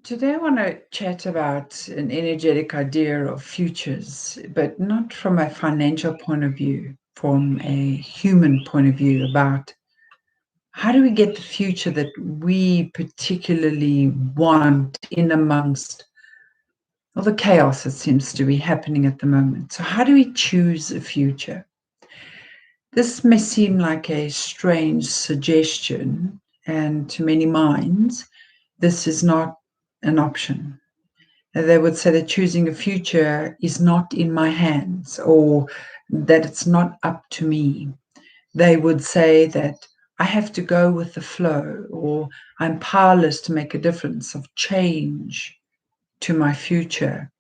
Today, I want to chat about an energetic idea of futures, but not from a financial point of view, from a human point of view, about how do we get the future that we particularly want in amongst all the chaos that seems to be happening at the moment. So, how do we choose a future? This may seem like a strange suggestion, and to many minds, this is not an option. They would say that choosing a future is not in my hands, or that it's not up to me. They would say that I have to go with the flow, or I'm powerless to make a difference of change to my future.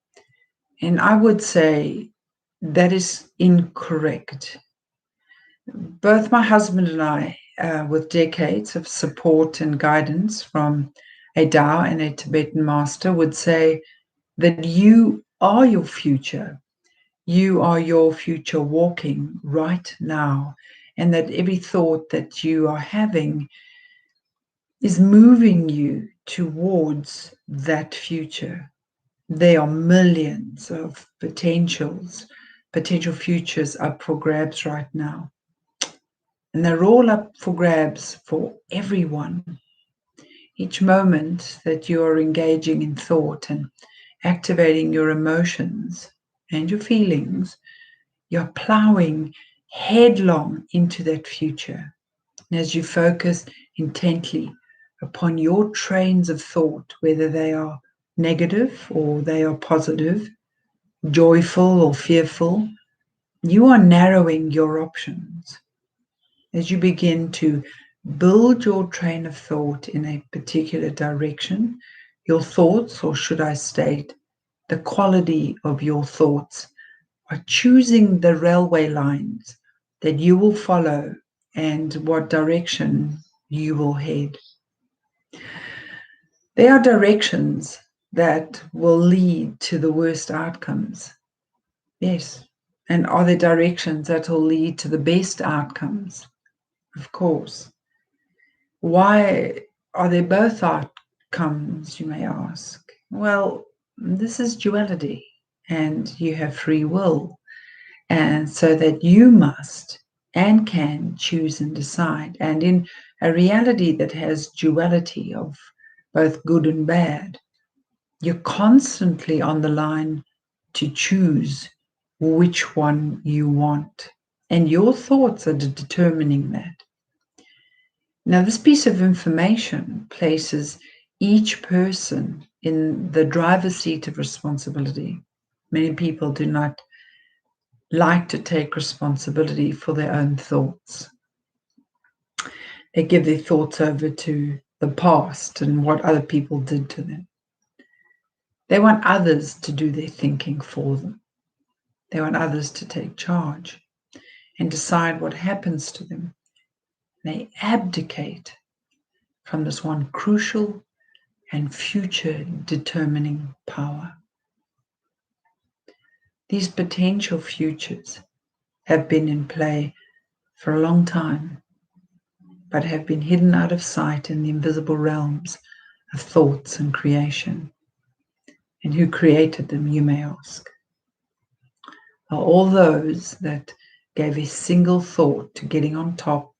And I would say that is incorrect. Both my husband and I, with decades of support and guidance from a Tao and a Tibetan master, would say that you are your future. You are your future walking right now. And that every thought that you are having is moving you towards that future. There are millions of potential futures up for grabs right now. And they're all up for grabs for everyone. Each moment that you are engaging in thought and activating your emotions and your feelings, you're plowing headlong into that future. And as you focus intently upon your trains of thought, whether they are negative or they are positive, joyful or fearful, you are narrowing your options. As you begin to build your train of thought in a particular direction, your thoughts, or should I state, the quality of your thoughts, are choosing the railway lines that you will follow and what direction you will head. There are directions that will lead to the worst outcomes. Yes. And are there directions that will lead to the best outcomes? Of course. Why are there both outcomes, you may ask? Well, this is duality, and you have free will. And so that you must and can choose and decide. And in a reality that has duality of both good and bad, you're constantly on the line to choose which one you want. And your thoughts are determining that. Now, this piece of information places each person in the driver's seat of responsibility. Many people do not like to take responsibility for their own thoughts. They give their thoughts over to the past and what other people did to them. They want others to do their thinking for them. They want others to take charge and decide what happens to them. They abdicate from this one crucial and future determining power. These potential futures have been in play for a long time, but have been hidden out of sight in the invisible realms of thoughts and creation. And who created them, you may ask? Are all those that gave a single thought to getting on top,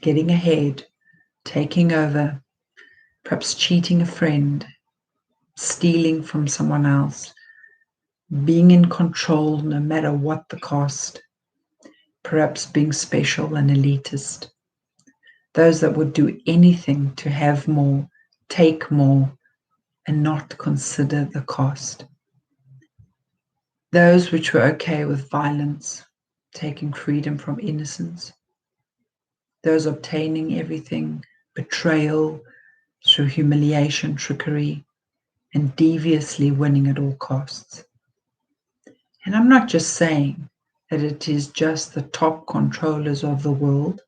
getting ahead, taking over, perhaps cheating a friend, stealing from someone else, being in control no matter what the cost, perhaps being special and elitist. Those that would do anything to have more, take more, and not consider the cost. Those which were okay with violence, taking freedom from innocence. Those obtaining everything, betrayal through humiliation, trickery, and deviously winning at all costs. And I'm not just saying that it is just the top controllers of the world.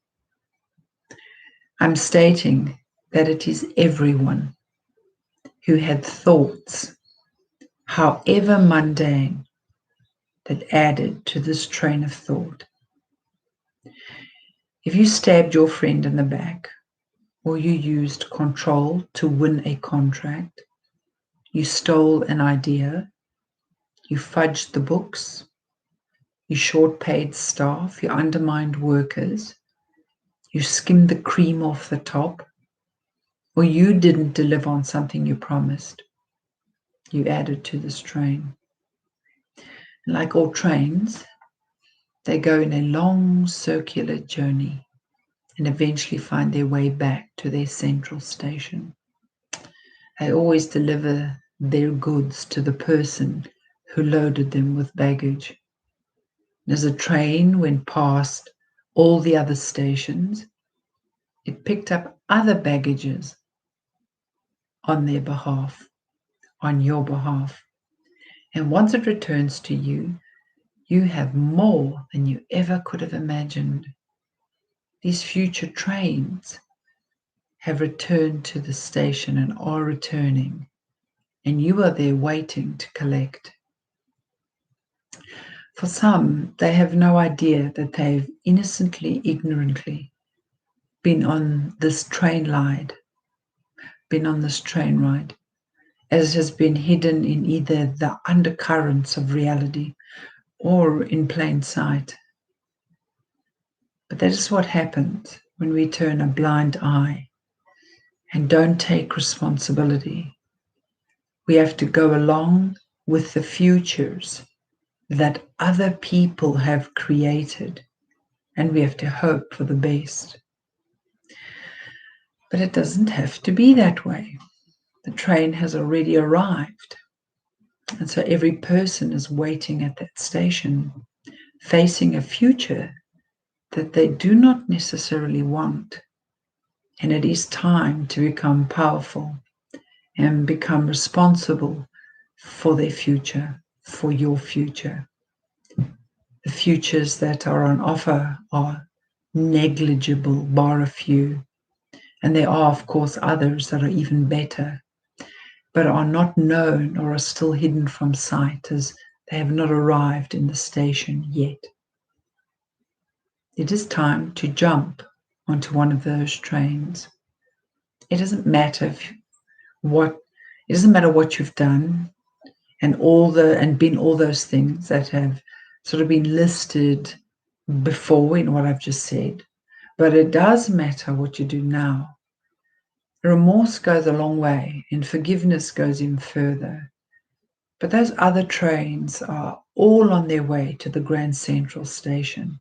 I'm stating that it is everyone who had thoughts, however mundane, that added to this train of thought. If you stabbed your friend in the back, or you used control to win a contract, You stole an idea, you fudged the books, you short-paid staff, you undermined workers, you skimmed the cream off the top, or you didn't deliver on something you promised. You added to this train. And like all trains, they go in a long circular journey and eventually find their way back to their central station. They always deliver their goods to the person who loaded them with baggage. And as a train went past all the other stations, it picked up other baggages on their behalf, on your behalf. And once it returns to you, you have more than you ever could have imagined. These future trains have returned to the station and are returning, and you are there waiting to collect. For some, they have no idea that they've innocently, ignorantly been on this train ride, as it has been hidden in either the undercurrents of reality or in plain sight. But that is what happens when we turn a blind eye and don't take responsibility. We have to go along with the futures that other people have created, and we have to hope for the best. But it doesn't have to be that way. The train has already arrived, and so every person is waiting at that station, facing a future that they do not necessarily want. And it is time to become powerful and become responsible for their future, for your future. The futures that are on offer are negligible, bar a few. And there are, of course, others that are even better, but are not known or are still hidden from sight as they have not arrived in the station yet. It is time to jump onto one of those trains. It doesn't matter what you've done and been all those things that have sort of been listed before in what I've just said, but it does matter what you do now. Remorse goes a long way and forgiveness goes in further. But those other trains are all on their way to the Grand Central Station.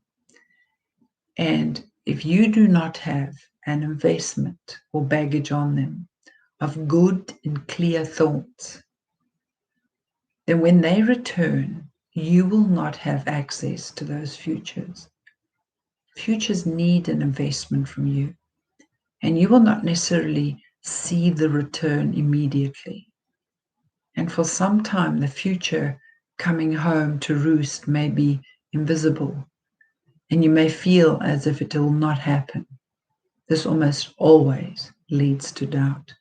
And if you do not have an investment or baggage on them of good and clear thoughts, then when they return, you will not have access to those futures. Futures need an investment from you, and you will not necessarily see the return immediately. And for some time, the future coming home to roost may be invisible, and you may feel as if it will not happen. This almost always leads to doubt.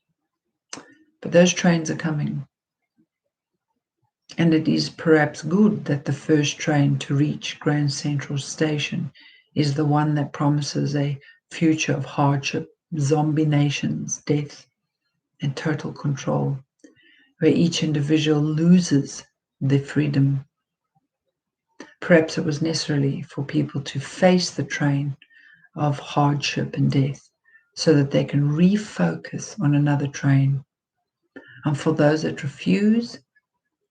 But those trains are coming. And it is perhaps good that the first train to reach Grand Central Station is the one that promises a future of hardship, zombie nations, death, and total control, where each individual loses their freedom. Perhaps it was necessary for people to face the train of hardship and death so that they can refocus on another train. And for those that refuse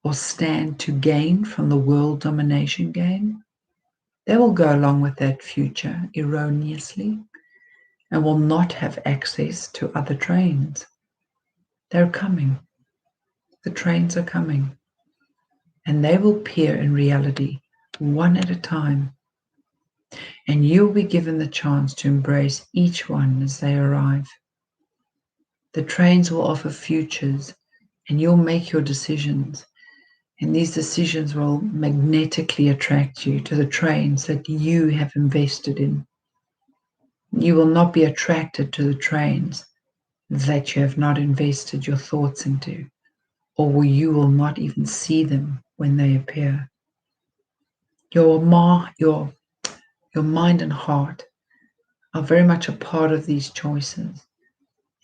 or stand to gain from the world domination game, they will go along with that future erroneously and will not have access to other trains. They're coming. The trains are coming. And they will appear in reality one at a time. And you'll be given the chance to embrace each one as they arrive. The trains will offer futures, and you'll make your decisions. And these decisions will magnetically attract you to the trains that you have invested in. You will not be attracted to the trains that you have not invested your thoughts into, or where you will not even see them when they appear. Your mind and heart are very much a part of these choices.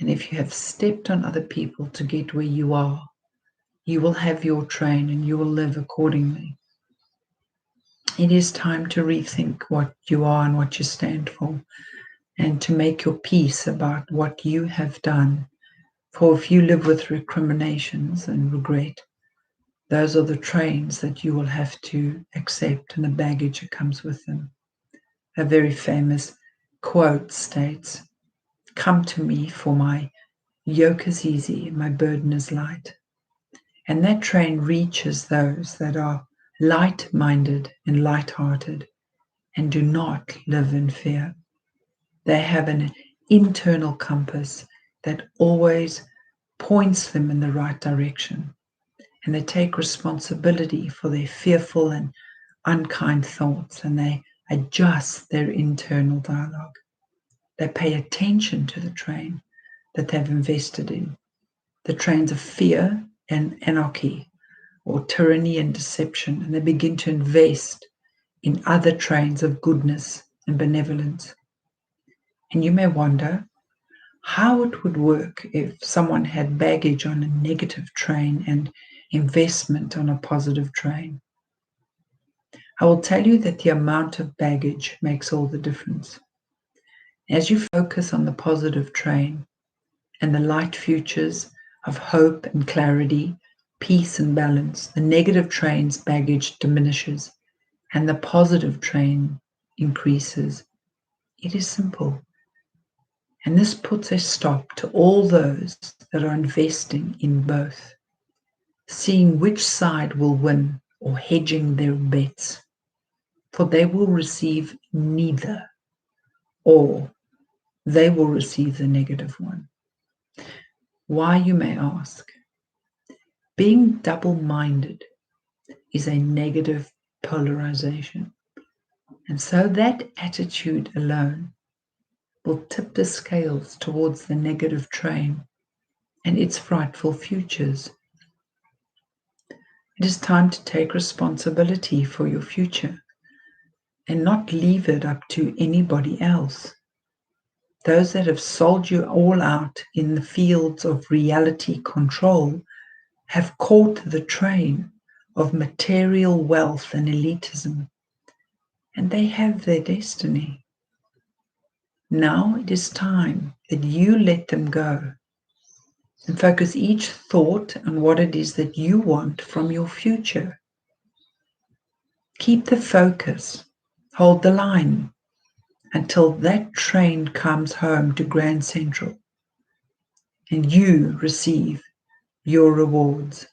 And if you have stepped on other people to get where you are, You will have your train and you will live accordingly. It is time to rethink what you are and what you stand for, and to make your peace about what you have done. For if you live with recriminations and regret, those are the trains that you will have to accept and the baggage that comes with them. A very famous quote states, "Come to me, for my yoke is easy and my burden is light." And that train reaches those that are light-minded and light-hearted and do not live in fear. They have an internal compass that always points them in the right direction, and they take responsibility for their fearful and unkind thoughts, and they adjust their internal dialogue. They pay attention to the train that they've invested in, the trains of fear and anarchy, or tyranny and deception, and they begin to invest in other trains of goodness and benevolence. And you may wonder how it would work if someone had baggage on a negative train and investment on a positive train. I will tell you that the amount of baggage makes all the difference. As you focus on the positive train and the light futures of hope and clarity, peace and balance, the negative train's baggage diminishes and the positive train increases. It is simple. And this puts a stop to all those that are investing in both, seeing which side will win or hedging their bets, for they will receive neither, or they will receive the negative one. Why, you may ask? Being double-minded is a negative polarization. And so that attitude alone will tip the scales towards the negative train and its frightful futures. It is time to take responsibility for your future and not leave it up to anybody else. Those that have sold you all out in the fields of reality control have caught the train of material wealth and elitism, and they have their destiny. Now it is time that you let them go and focus each thought on what it is that you want from your future. Keep the focus, hold the line until that train comes home to Grand Central and you receive your rewards.